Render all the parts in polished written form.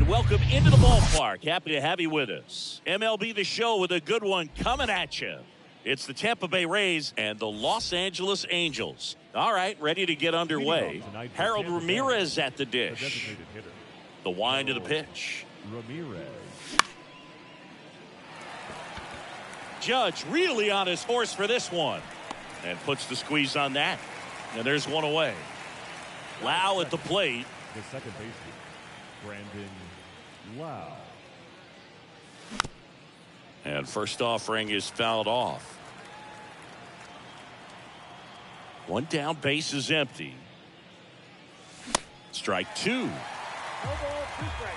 welcome into the ballpark. Happy to have you with us. MLB The Show with a good one coming at you. It's the Tampa Bay Rays and the Los Angeles Angels. All right, ready to get underway. Harold Ramirez at the dish. The wind of the pitch. Ramirez. Judge really on his horse for this one. And puts the squeeze on that. And there's one away. Lau at the plate. The second baseman, Brandon Lau. And first offering is fouled off. One down, base is empty. Strike two. No ball, 2 strikes.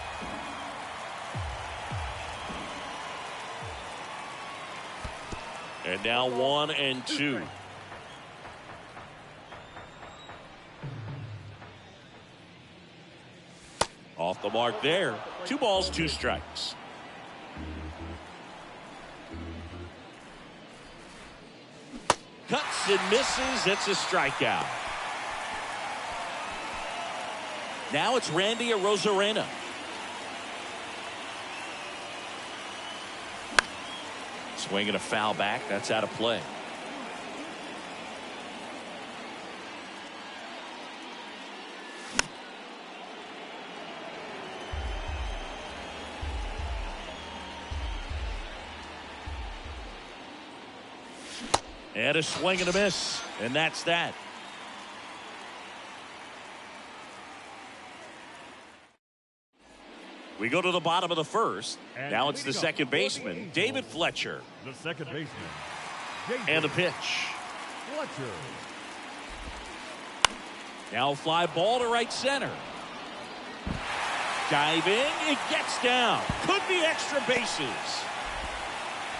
And now 1 and 2. Off the mark there. 2 balls, 2 strikes. Cuts and misses. It's a strikeout. Now it's Randy Arozarena. Swinging a foul back. That's out of play. And a swing and a miss. And that's that. We go to the bottom of the first. And now it's the second baseman, David Fletcher. The second baseman, David And the pitch. Fletcher. Now a fly ball to right center. Diving, it gets down. Could be extra bases.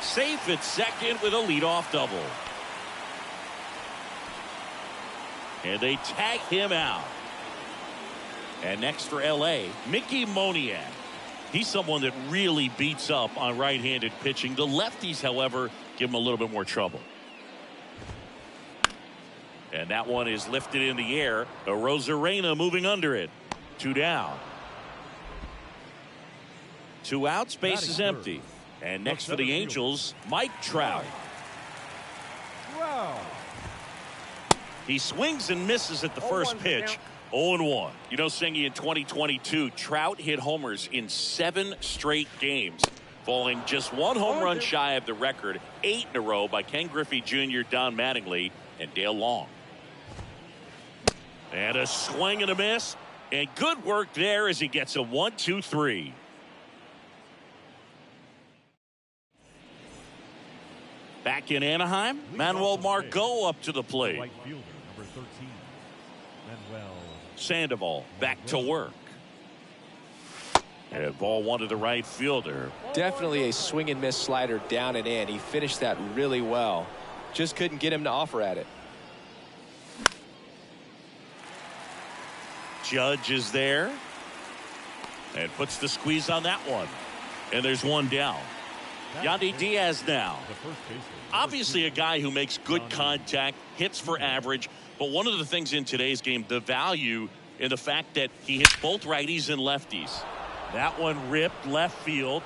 Safe at second with a leadoff double. And they tag him out. And next for L.A., Mickey Moniak. He's someone that really beats up on right-handed pitching. The lefties, however, give him a little bit more trouble. And that one is lifted in the air. Arozarena moving under it. 2 down. 2 outs, base is empty. And next for the Angels, Mike Trout. Wow. He swings and misses at the first pitch. 0-1. You know, Singy, in 2022, Trout hit homers in 7 straight games, falling just 1 home run shy of the record, 8 in a row by Ken Griffey Jr., Don Mattingly, and Dale Long. And a swing and a miss. And good work there as he gets a 1-2-3. Back in Anaheim, Manuel Margot up to the plate. Right fielder, number 13, Manuel Sandoval back to work. And ball 1 to the right fielder. Definitely a swing and miss slider down and in. He finished that really well. Just couldn't get him to offer at it. Judge is there. And puts the squeeze on that one. And there's 1 down. Yandy Diaz now. the first baseman. Obviously a guy who makes good contact, hits for average. But one of the things in today's game, the value in the fact that he hits both righties and lefties. That one ripped left field.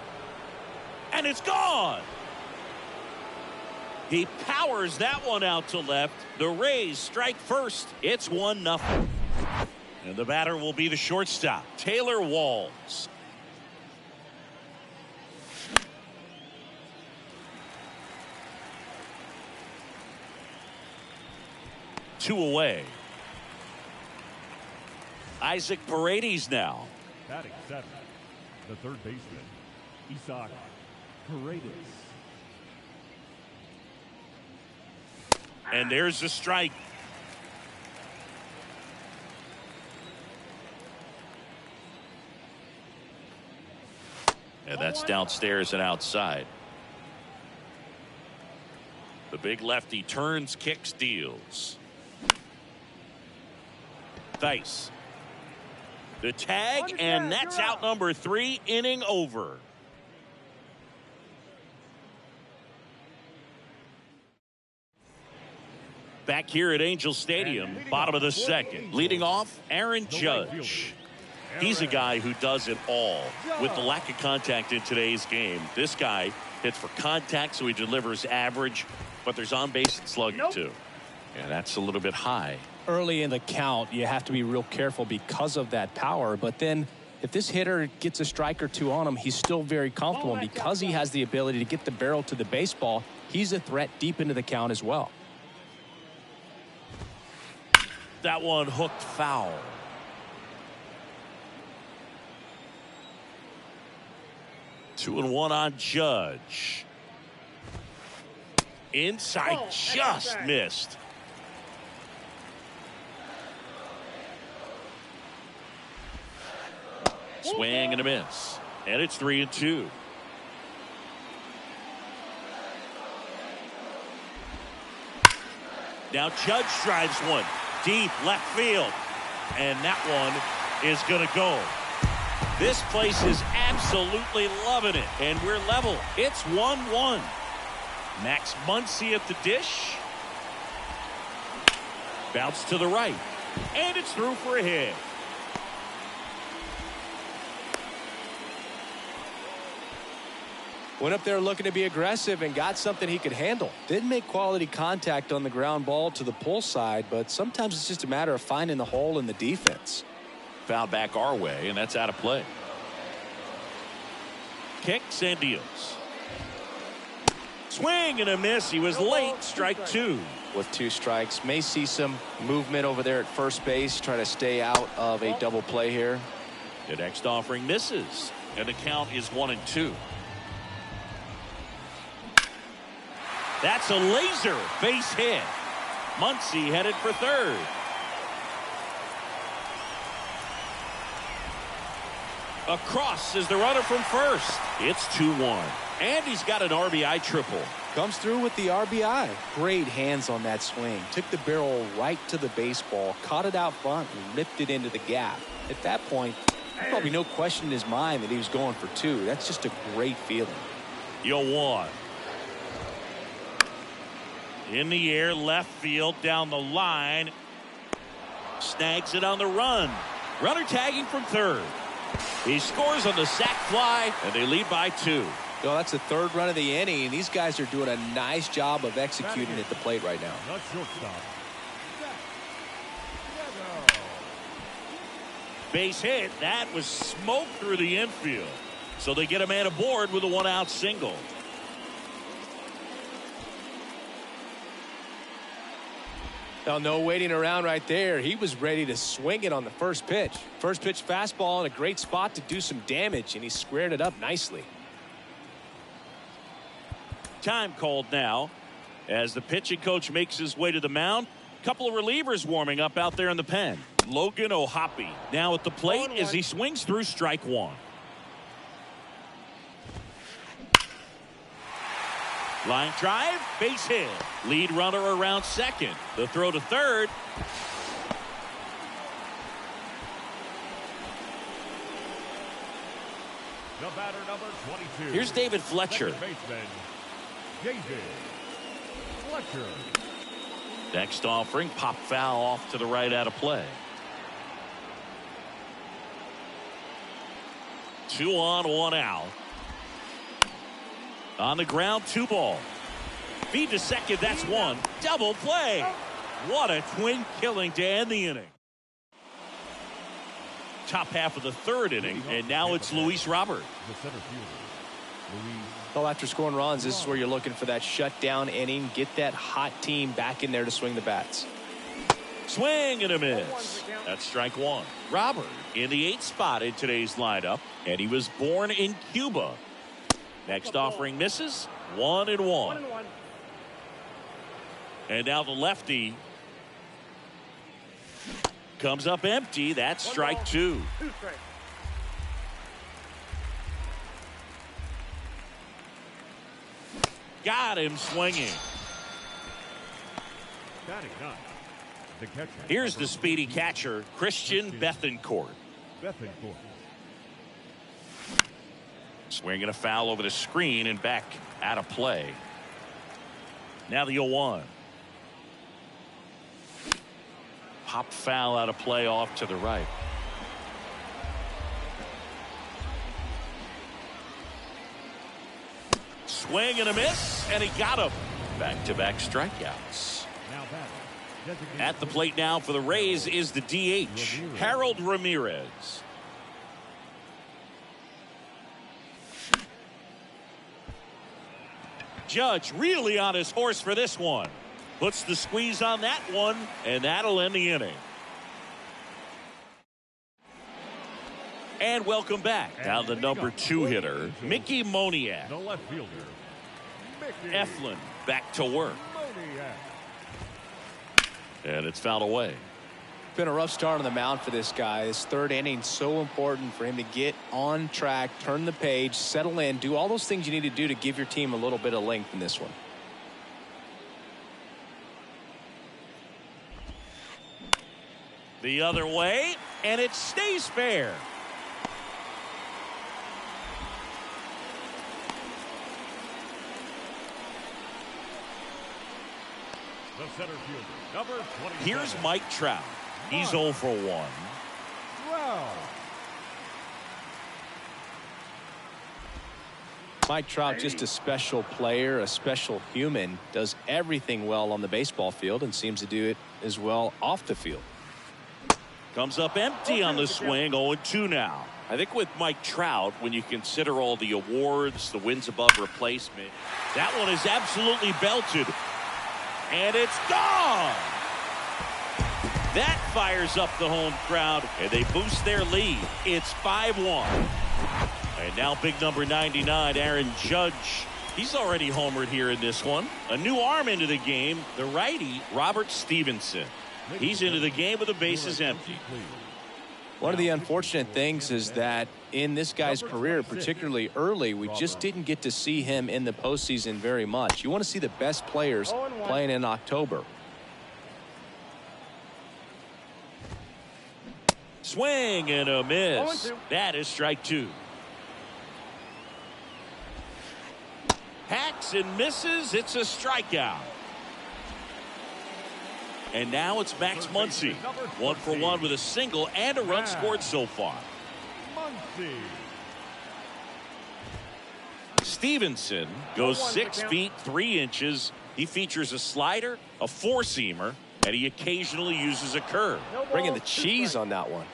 And it's gone. He powers that one out to left. The Rays strike first. It's 1-0. And the batter will be the shortstop, Taylor Walls. Two away. Isaac Paredes now. Batting 7, the third baseman, Isaac Paredes. And there's the strike. And that's downstairs and outside. The big lefty turns, kicks, deals. Thice. The tag, and that's out number 3, inning over. Back here at Angel Stadium, bottom of the second. Leading off, Aaron Judge. He's a guy who does it all. With the lack of contact in today's game, this guy hits for contact, so he delivers average, but there's on-base and slugging too. And that's a little bit high. Early in the count, you have to be real careful because of that power. But then if this hitter gets a strike or two on him, he's still very comfortable. And because he has the ability to get the barrel to the baseball, he's a threat deep into the count as well. That one hooked foul. Two and one on Judge. Inside, just missed. Swing and a miss. And it's 3-2. Now Judge drives one deep left field. And that one is going to go. This place is absolutely loving it. And we're level. It's 1-1. Max Muncy at the dish. Bounce to the right. And it's through for a hit. Went up there looking to be aggressive and got something he could handle. Didn't make quality contact on the ground ball to the pull side, but sometimes it's just a matter of finding the hole in the defense. Foul back our way, and that's out of play. Kicks and deals. Swing and a miss. He was late. Strike two. With 2 strikes, may see some movement over there at first base, try to stay out of a double play here. The next offering misses, and the count is 1-2. That's a laser base hit. Muncy headed for third. Across is the runner from first. It's 2-1. And he's got an RBI triple. Comes through with the RBI. Great hands on that swing. Took the barrel right to the baseball, caught it out front, and ripped it into the gap. At that point, probably no question in his mind that he was going for 2. That's just a great feeling. 0-1. In the air, left field, down the line. Snags it on the run. Runner tagging from third. He scores on the sac fly, and they lead by 2. Well, that's the 3rd run of the inning, and these guys are doing a nice job of executing at the plate right now. The shortstop. Base hit. That was smoked through the infield. So they get a man aboard with a 1-out single. Now, no waiting around right there. He was ready to swing it on the first pitch. First pitch fastball in a great spot to do some damage, and he squared it up nicely. Time called now as the pitching coach makes his way to the mound. Couple of relievers warming up out there in the pen. Logan O'Hoppe now at the plate as he swings through strike one. Line drive, base hit. Lead runner around second. The throw to third. The batter, number 22. Here's David Fletcher. Second baseman, David Fletcher. Next offering, pop foul off to the right out of play. 2 on, 1 out. On the ground, 2 ball. Feed to second, that's 1. Double play. What a twin killing to end the inning. Top half of the 3rd inning, and now it's Luis Robert. The center fielder, Luis. Well, after scoring runs, this is where you're looking for that shutdown inning. Get that hot team back in there to swing the bats. Swing and a miss. That's strike 1. Robert in the 8th spot in today's lineup, and he was born in Cuba. Next offering misses. 1-1. And now the lefty comes up empty. That's strike 2. Got him swinging. Batting 9. The catcher. Here's the speedy catcher, Christian Bethancourt. Bethancourt. Swinging a foul over the screen and back out of play. Now the 0-1. Pop foul out of play off to the right. Swing and a miss, and he got him. Back-to-back strikeouts. Now batting. Designated At the plate now for the Rays is the DH, Harold Ramirez. Judge really on his horse for this one. Puts the squeeze on that one, and that'll end the inning. And welcome back. Now the number 2 hitter, Mickey Moniak. the left fielder, Mickey Eflin back to work. Moniak. And it's fouled away. Been a rough start on the mound for this guy. This third inning so important for him to get on track, turn the page, settle in, do all those things you need to do to give your team a little bit of length in this one. The other way, and it stays fair. The center fielder, number 27. Here's Mike Trout. He's 0 for 1. Trout. Mike Trout, just a special player, a special human, does everything well on the baseball field and seems to do it as well off the field. Comes up empty on the swing, 0-2 now. I think with Mike Trout, when you consider all the awards, the wins above replacement, that one is absolutely belted. And it's gone. That fires up the home crowd, and they boost their lead. It's 5-1. And now big number 99, Aaron Judge. He's already homered here in this one. A new arm into the game, the righty, Robert Stevenson. He's into the game with the bases empty. One of the unfortunate things is that in this guy's career, particularly early, we just didn't get to see him in the postseason very much. You want to see the best players playing in October. Swing and a miss. That is strike 2. Hacks and misses. It's a strikeout. And now it's Max Muncy. 1 for 1 with a single and a run scored so far. Muncy. Stevenson goes 6 feet 3 inches. He features a slider, a 4-seamer, and he occasionally uses a curve. Bringing the cheese on that one.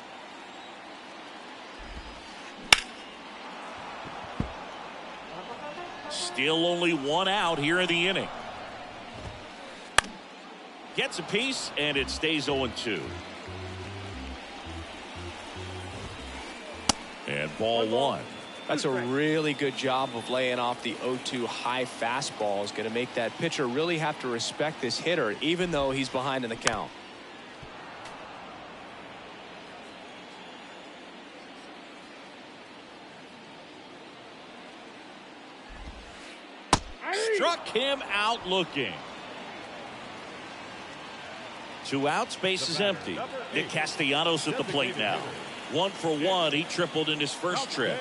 Still only 1 out here in the inning. Gets a piece, and it stays 0-2. And ball 1. That's a really good job of laying off the 0-2 high fastball. Is going to make that pitcher really have to respect this hitter, even though he's behind in the count. Struck him out looking. 2 outs, base is empty. Nick Castellanos at the plate now. 1 for 1. He tripled in his first trip.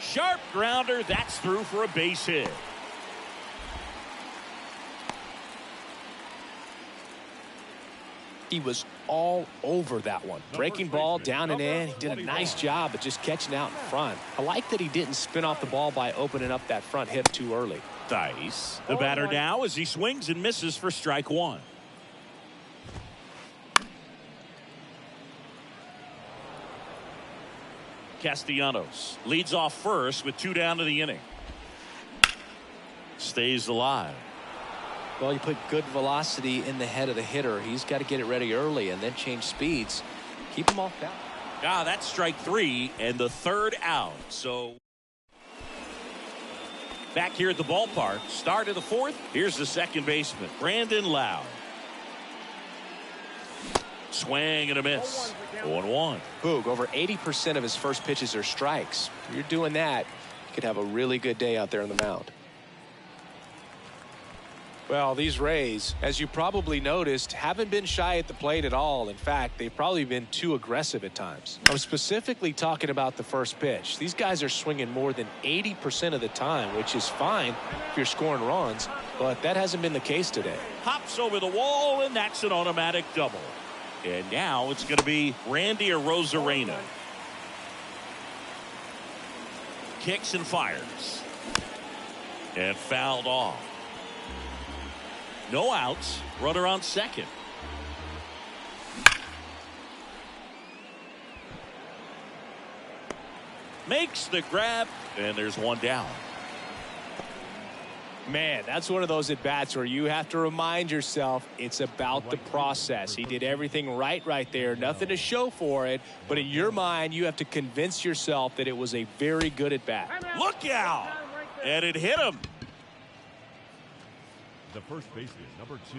Sharp grounder. That's through for a base hit. He was all over that one. Breaking ball down and in. He did a nice job of just catching out in front. I like that he didn't spin off the ball by opening up that front hip too early. Dice. The batter now as he swings and misses for strike 1. Castellanos leads off first with 2 down to the inning. Stays alive. Well, you put good velocity in the head of the hitter. He's got to get it ready early and then change speeds. Keep him off balance. Ah, that's strike 3 and the 3rd out. So back here at the ballpark, start of the 4th. Here's the second baseman, Brandon Lowe. Swing and a miss. 0-1. Boog, over 80% of his first pitches are strikes. If you're doing that, you could have a really good day out there on the mound. Well, these Rays, as you probably noticed, haven't been shy at the plate at all. In fact, they've probably been too aggressive at times. I'm specifically talking about the first pitch. These guys are swinging more than 80% of the time, which is fine if you're scoring runs, but that hasn't been the case today. Hops over the wall, and that's an automatic double. And now it's going to be Randy Arozarena. Kicks and fires. And fouled off. No outs. Runner on second. Makes the grab, and there's one down. Man, that's one of those at-bats where you have to remind yourself it's about the process. He did everything right there. Nothing to show for it. But in your mind, you have to convince yourself that it was a very good at-bat. Look out! And it hit him. The first baseman, number 2.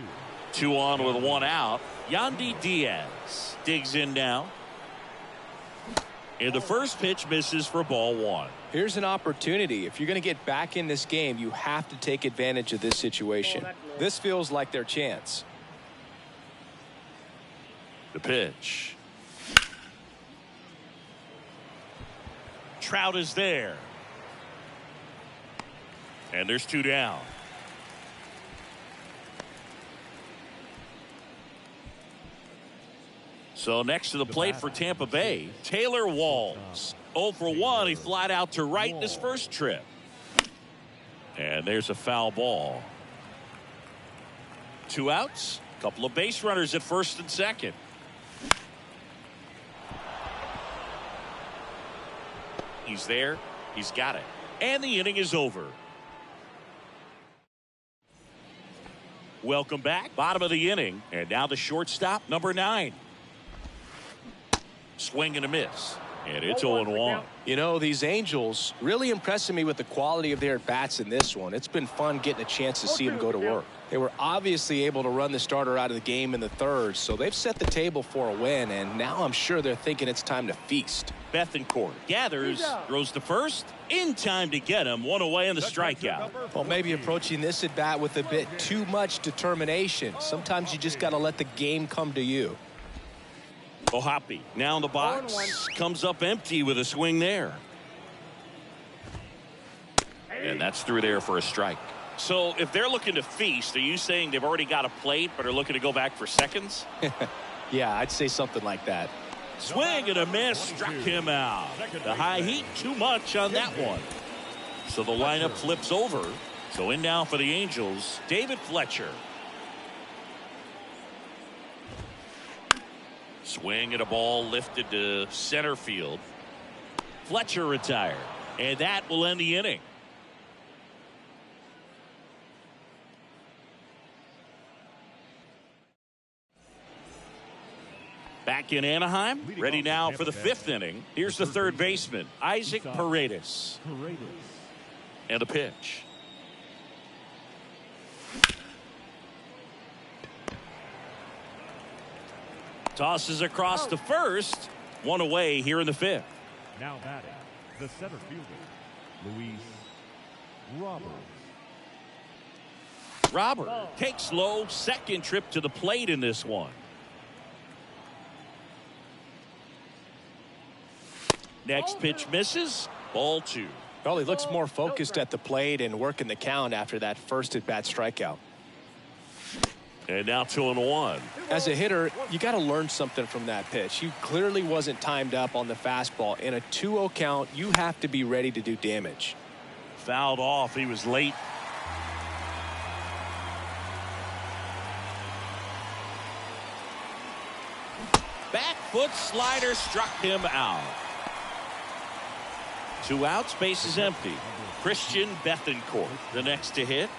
2 on with 1 out. Yandy Diaz digs in now. And the first pitch misses for ball 1. Here's an opportunity. If you're going to get back in this game, you have to take advantage of this situation. This feels like their chance. The pitch. Trout is there. And there's 2 down. So next to the plate for Tampa Bay, Taylor Walls. 0 for 1. He flied out to right in his first trip. And there's a foul ball. 2 outs. Couple of base runners at first and second. He's there. He's got it. And the inning is over. Welcome back. Bottom of the inning. And now the shortstop, number 9. Swing and a miss. And it's 0-1. You know, these Angels really impressing me with the quality of their at-bats in this one. It's been fun getting a chance to see them go to work. They were obviously able to run the starter out of the game in the third, so they've set the table for a win, and now I'm sure they're thinking it's time to feast. Bethancourt gathers, throws to first, in time to get him. 1 away in the strikeout. Well, maybe approaching this at-bat with a bit too much determination. Sometimes you just got to let the game come to you. Ohapi now in the box, comes up empty with a swing there. And that's through there for a strike. So if they're looking to feast, are you saying they've already got a plate but are looking to go back for seconds? Yeah, I'd say something like that. Swing and a miss, struck him out. The high heat, too much on that one. So the lineup flips over. So in now for the Angels, David Fletcher. Swing and a ball lifted to center field. Fletcher retired. And that will end the inning. Back in Anaheim, ready now for the 5th inning. Here's the third baseman, Isaac Paredes. And the pitch. Tosses across to first. 1 away here in the 5th. Now batting, the center fielder, Luis Robert takes low, second trip to the plate in this one. Next pitch misses. Ball 2. Well, he looks more focused at the plate and working the count after that first at-bat strikeout. And now 2-1. As a hitter, you got to learn something from that pitch. He clearly wasn't timed up on the fastball. In a 2-0 count, you have to be ready to do damage. Fouled off. He was late. Back foot slider struck him out. 2 outs, base is empty. Christian Bethancourt, the next to hit.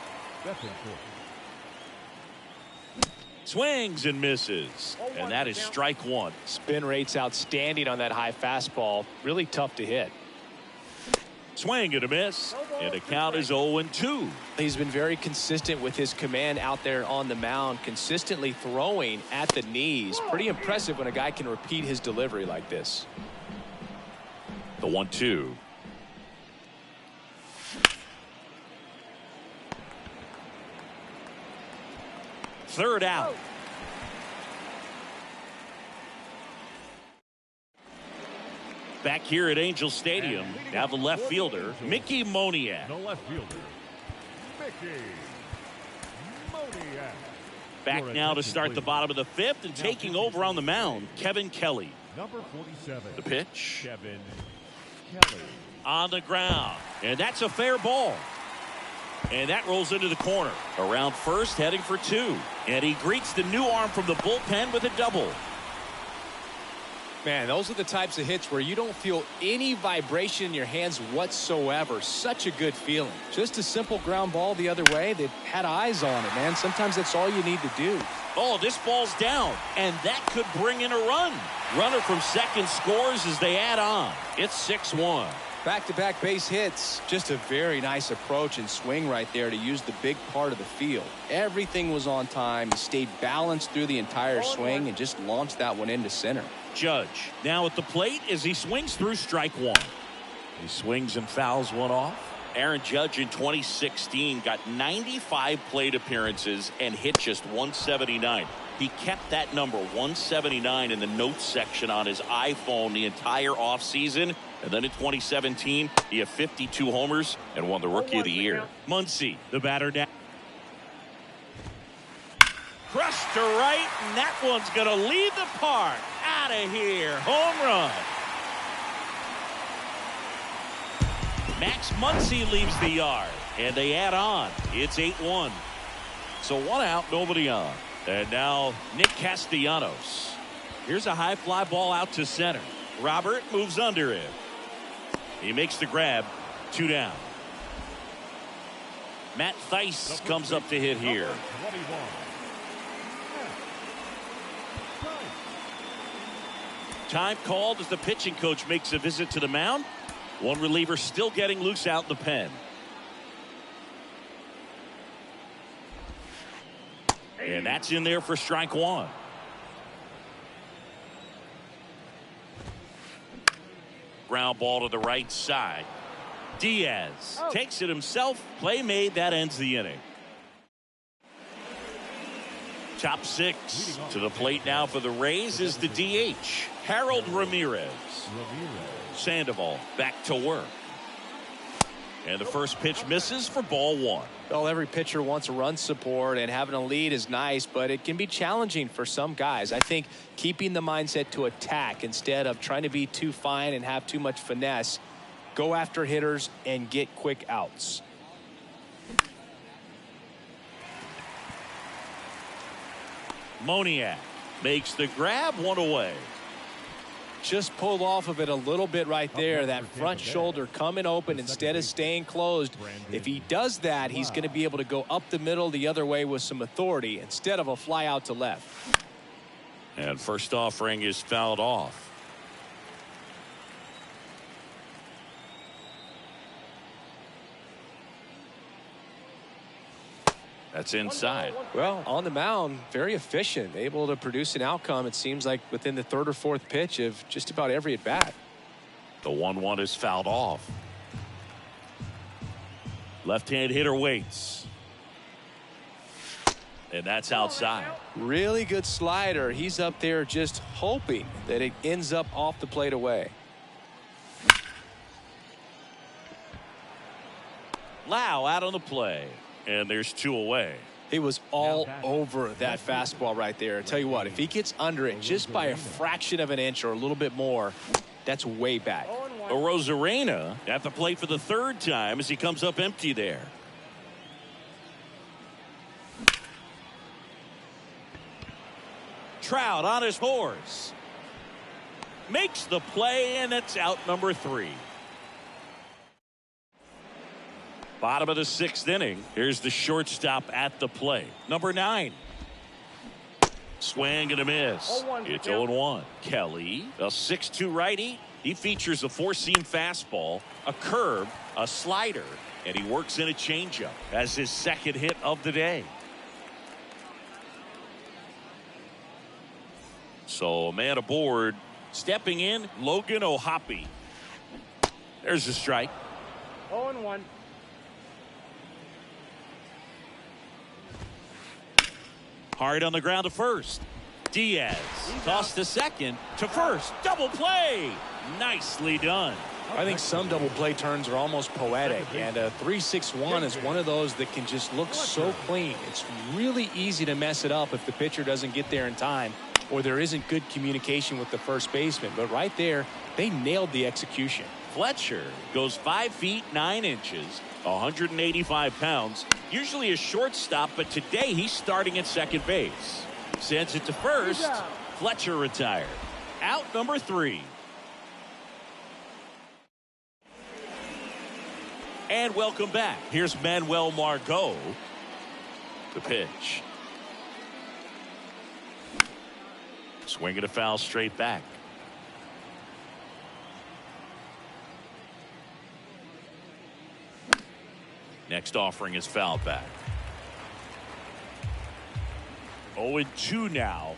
Swings and misses. And that is strike 1. Spin rate's outstanding on that high fastball. Really tough to hit. Swing and a miss. And the count is 0-2. He's been very consistent with his command out there on the mound, consistently throwing at the knees. Pretty impressive when a guy can repeat his delivery like this. The 1-2. Third out. Back here at Angel Stadium, now the left fielder, Mickey Moniak. The left fielder, Mickey Moniak. Back now to start the bottom of the 5th, and taking over on the mound, Kevin Kelly. Number 47. The pitch. Kevin Kelly. on the ground. And that's a fair ball. And that rolls into the corner. Around first, heading for two. And he greets the new arm from the bullpen with a double. Man, those are the types of hits where you don't feel any vibration in your hands whatsoever. Such a good feeling. Just a simple ground ball the other way that had eyes on it, man. Sometimes that's all you need to do. Oh, this ball's down, and that could bring in a run. Runner from second scores as they add on. It's 6-1. Back-to-back base hits. Just a very nice approach and swing right there to use the big part of the field. Everything was on time. He stayed balanced through the entire swing and just launched that one into center. Judge now at the plate as he swings through strike one. He swings and fouls one off. Aaron Judge in 2016 got 95 plate appearances and hit just 179. He kept that number 179 in the notes section on his iPhone the entire offseason. And then in 2017, he had 52 homers and won the Rookie of the Year. Muncy, the batter down. Crushed to right, and that one's going to leave the park. Out of here. Home run. Max Muncy leaves the yard, and they add on. It's 8-1. So one out, nobody on. And now Nick Castellanos. Here's a high fly ball out to center. Robert moves under it. He makes the grab. 2 down. Matt Theis comes up to hit here. Time called as the pitching coach makes a visit to the mound. One reliever still getting loose out in the pen. And that's in there for strike one. Ground ball to the right side. Diaz takes it himself. Play made. That ends the inning. Top six. To the plate now for the Rays is the DH, Harold Ramirez. Sandoval back to work. And the first pitch misses for ball one. Well, every pitcher wants run support, and having a lead is nice, but it can be challenging for some guys. I think keeping the mindset to attack instead of trying to be too fine and have too much finesse, go after hitters and get quick outs. Moniak makes the grab, one away. Just pulled off of it a little bit right there. That front shoulder coming open instead of staying closed. If he does that, he's going to be able to go up the middle the other way with some authority instead of a fly out to left. And first offering is fouled off. That's inside. Well, on the mound, very efficient, able to produce an outcome, it seems like, within the third or fourth pitch of just about every at bat. The 1-1 is fouled off. Left-hand hitter waits. And that's outside. Really good slider. He's up there just hoping that it ends up off the plate away. Lau out on the play. And there's 2 away. He was all over that fastball right there. I tell you what, if he gets under it just by a fraction of an inch or a little bit more, that's way back. Rosarena at the plate for the 3rd time as he comes up empty there. Trout on his horse. Makes the play, and it's out number 3. Bottom of the 6th inning. Here's the shortstop at the plate. Number 9. Swing and a miss. It's 0-1. Kelly, a 6'2 righty. He features a 4-seam fastball, a curve, a slider, and he works in a changeup as his 2nd hit of the day. So a man aboard. Stepping in, Logan O'Hoppe. There's a strike. 0-1. Hard on the ground to first. Diaz tossed to second to first. Double play. Nicely done. I think some double play turns are almost poetic, and a 3-6-1 is one of those that can just look so clean. It's really easy to mess it up if the pitcher doesn't get there in time or there isn't good communication with the first baseman. But right there, they nailed the execution. Fletcher goes 5 feet 9 inches, 185 pounds, usually a shortstop, but today he's starting at second base. Sends it to first. Fletcher retired. Out number 3. And welcome back. Here's Manuel Margot. The pitch. Swinging a foul straight back. Next offering is fouled back. 0-2 now.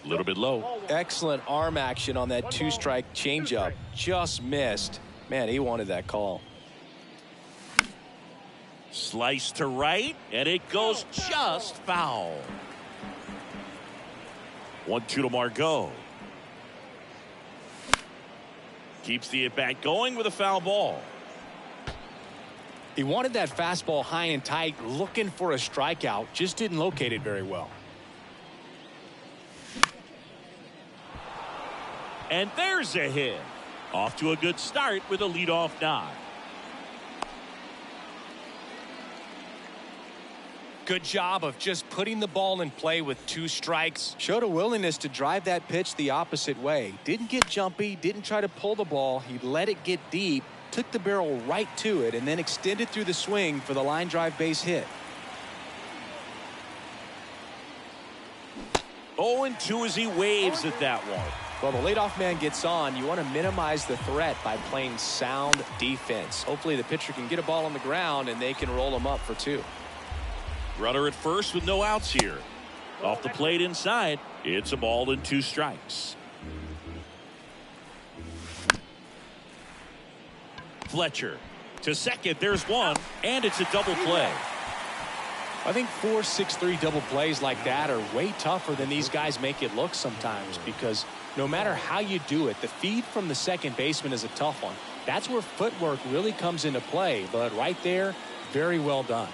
A little bit low. Excellent arm action on that 2-strike changeup. Just missed. Man, he wanted that call. Slice to right, and it goes just foul. 1-2 to Margot. Keeps the at-bat going with a foul ball. He wanted that fastball high and tight, looking for a strikeout. Just didn't locate it very well. And there's a hit. Off to a good start with a leadoff nod. Good job of just putting the ball in play with 2 strikes. Showed a willingness to drive that pitch the opposite way. Didn't get jumpy, didn't try to pull the ball. He let it get deep, took the barrel right to it, and then extended through the swing for the line drive base hit. 0-2 as he waves at that one. Well, the leadoff man gets on. You want to minimize the threat by playing sound defense. Hopefully the pitcher can get a ball on the ground and they can roll him up for 2. Runner at first with no outs here. Off the plate inside. It's a ball and 2 strikes. Fletcher to second. There's one, and it's a double play. I think 4-6-3 double plays like that are way tougher than these guys make it look sometimes, because no matter how you do it, the feed from the second baseman is a tough one. That's where footwork really comes into play, but right there, very well done.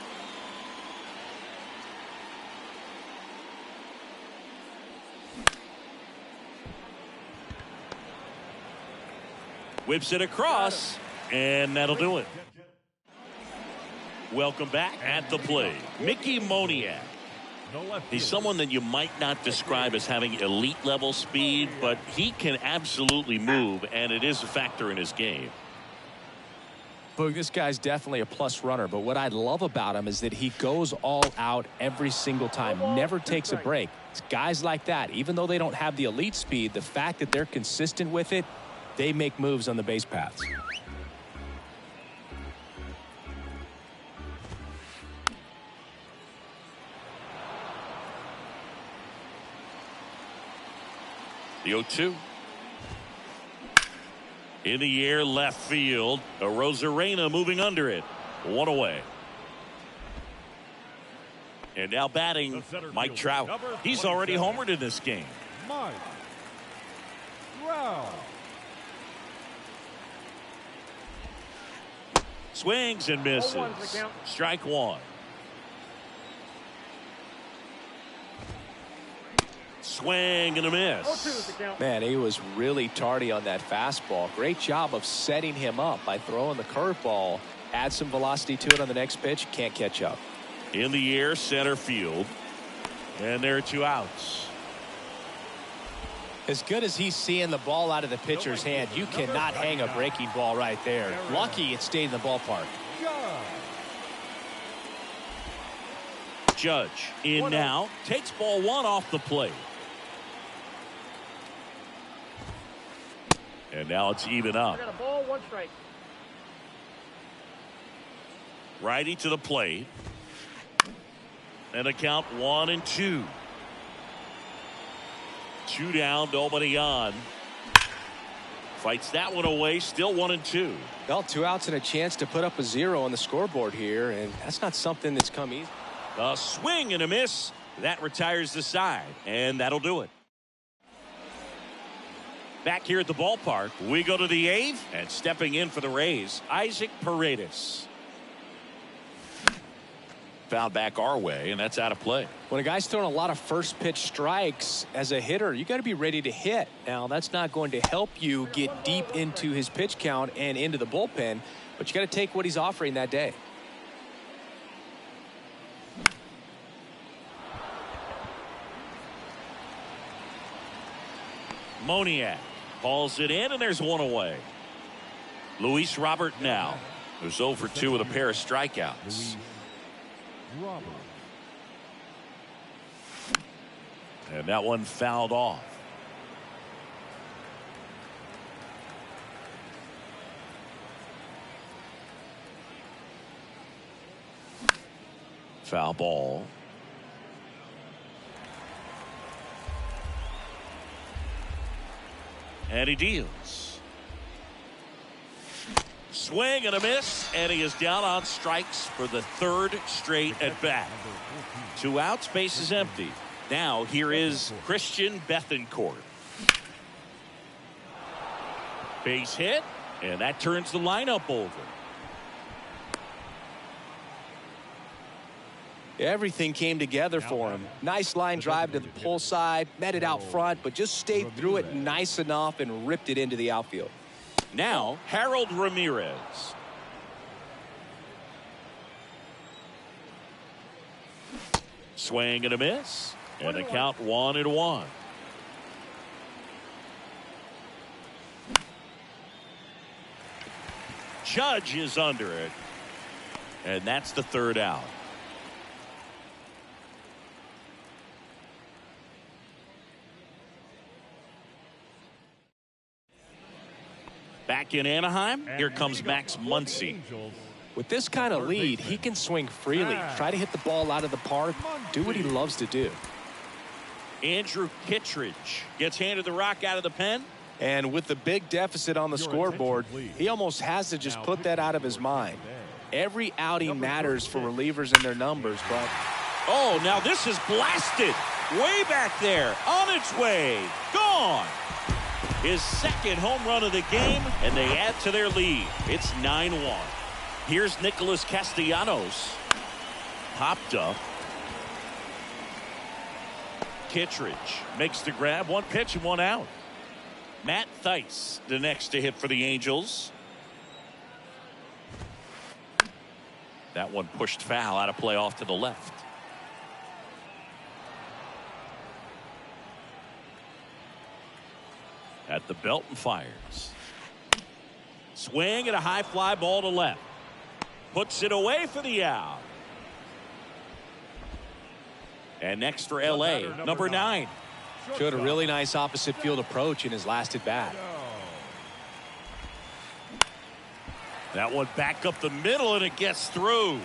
Whips it across, and that'll do it. Welcome back at the plate, Mickey Moniak. He's someone that you might not describe as having elite level speed, but he can absolutely move, and it is a factor in his game. Boog, this guy's definitely a plus runner, but what I love about him is that he goes all out every single time, never takes a break. It's guys like that, even though they don't have the elite speed, the fact that they're consistent with it, they make moves on the base paths. The 0-2. In the air, left field. Arozarena moving under it. 1 away. And now batting, Mike Trout. He's already homered in this game. Mike Trout. Swings and misses. Strike 1. Swing and a miss. Man, he was really tardy on that fastball. Great job of setting him up by throwing the curveball. Add some velocity to it on the next pitch. Can't catch up. In the air, center field. And there are 2 outs. As good as he's seeing the ball out of the pitcher's hand, you cannot hang a breaking ball right there. Lucky it stayed in the ballpark. Judge in now. Takes ball 1 off the plate. And now it's even up. Got a ball, 1 strike. Righty to the plate. And a count 1-2. 2 down, nobody on. Fights that one away, still 1-2. Well, 2 outs and a chance to put up a 0 on the scoreboard here, and that's not something that's come easy. A swing and a miss. That retires the side, and that'll do it. Back here at the ballpark, we go to the 8th, and stepping in for the Rays, Isaac Paredes. fouled back our way, and that's out of play. When a guy's throwing a lot of first pitch strikes as a hitter, you got to be ready to hit. Now, that's not going to help you get deep into his pitch count and into the bullpen, but you got to take what he's offering that day. Moniak balls it in, and there's one away. Luis Robert now, who's 0 for 2 with a pair of strikeouts. Robert. And that one fouled off. Foul ball. And he deals. Swing and a miss, and he is down on strikes for the third straight at bat. 2 outs, base is empty. Now here is Christian Bethancourt. Base hit, and that turns the lineup over. Everything came together for him. Nice line drive to the pull side, met it out front, but just stayed through it nice enough and ripped it into the outfield. Now Harold Ramirez. Swing and a miss, and a count 1-1. Judge is under it, and that's the third out. Back in Anaheim, here comes Max Muncy. With this kind of lead, he can swing freely, try to hit the ball out of the park, do what he loves to do. Andrew Kittredge gets handed the rock out of the pen. And with the big deficit on the scoreboard, he almost has to just put that out of his mind. Every outing matters for relievers and their numbers, but... Oh, now this is blasted. Way back there, on its way, gone. His second home run of the game, and they add to their lead. It's 9-1. Here's Nicholas Castellanos. Popped up. Kittredge makes the grab. 1 pitch and 1 out. Matt Thaiss, the next to hit for the Angels. That one pushed foul, out of play off to the left. At the belt and fires. Swing and a high fly ball to left. Puts it away for the out. And next for LA, number 9. Showed a really nice opposite field approach in his last at bat. That one back up the middle, and it gets through.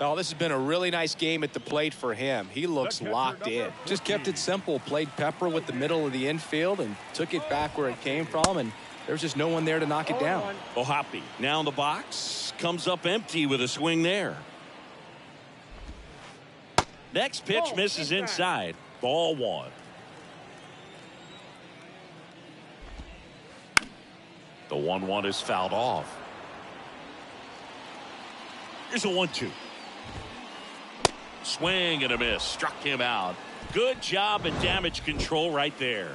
Oh, this has been a really nice game at the plate for him. He looks locked in. Just kept it simple, played pepper with the middle of the infield and took it back where it came from, and there's just no one there to knock it down. Ohapi now in the box, comes up empty with a swing there. Next pitch misses inside. Ball 1. The 1-1 is fouled off. Here's a 1-2. Swing and a miss. Struck him out. Good job at damage control right there.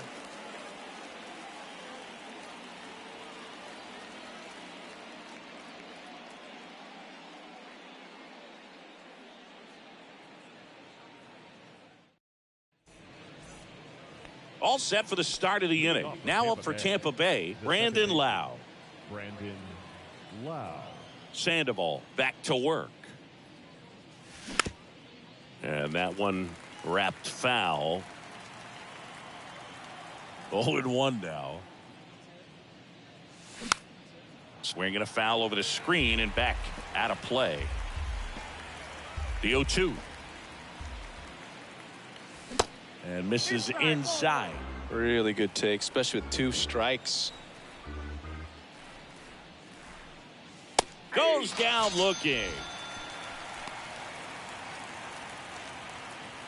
All set for the start of the inning. Now up for Tampa Bay, Brandon Lau. Brandon Lau. Sandoval back to work. And that one wrapped foul. 0-1 now. Swinging a foul over the screen and back out of play. The 0-2. And misses inside. Really good take, especially with 2 strikes. Goes down looking.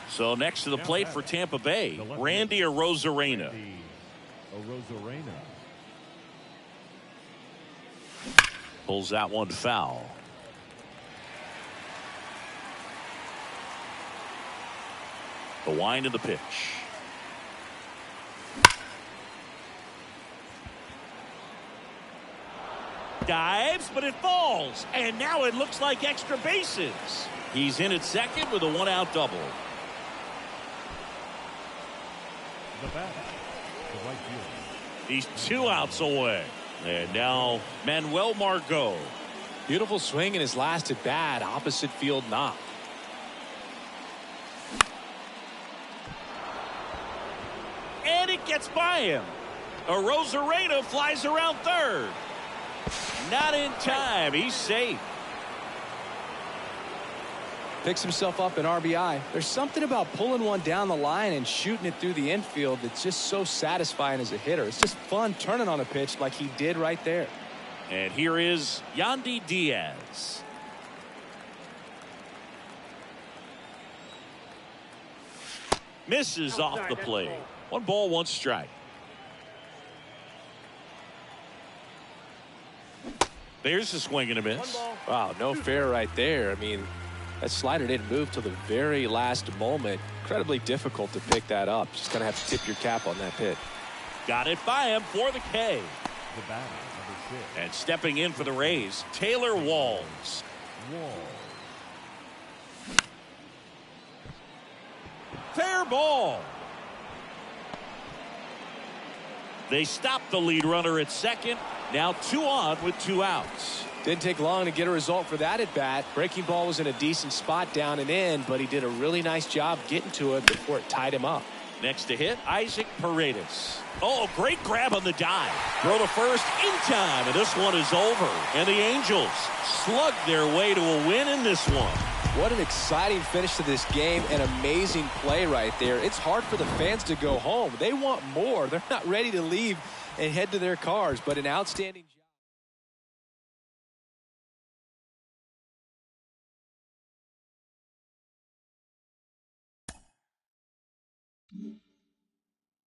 So next to the plate for Tampa Bay, Randy Arozarena. Pulls that one foul. The wind of the pitch. Dives, but it falls. And now it looks like extra bases. He's in at second with a one-out double. The bat, the right fielder. He's 2 outs away. And now Manuel Margot. Beautiful swing in his last at bat. Opposite field knock. And it gets by him. Arozarena flies around third. Not in time. He's safe. Picks himself up an RBI. There's something about pulling one down the line and shooting it through the infield that's just so satisfying as a hitter. It's just fun turning on a pitch like he did right there. And here is Yandy Diaz. Misses off the plate. 1 ball, 1 strike. There's a swing and a miss. Wow, no fair right there. I mean, that slider didn't move till the very last moment. Incredibly difficult to pick that up. Just gonna have to tip your cap on that pitch. Got it by him for the K. The batter, number 6. And stepping in for the Rays, Taylor Walls. Fair ball. They stopped the lead runner at second. Now 2 on with 2 outs. Didn't take long to get a result for that at bat. Breaking ball was in a decent spot down and in, but he did a really nice job getting to it before it tied him up. Next to hit, Isaac Paredes. Oh, great grab on the dive. Throw to first in time, and this one is over. And the Angels slug their way to a win in this one. What an exciting finish to this game. An amazing play right there. It's hard for the fans to go home. They want more. They're not ready to leave and head to their cars, but an outstanding job.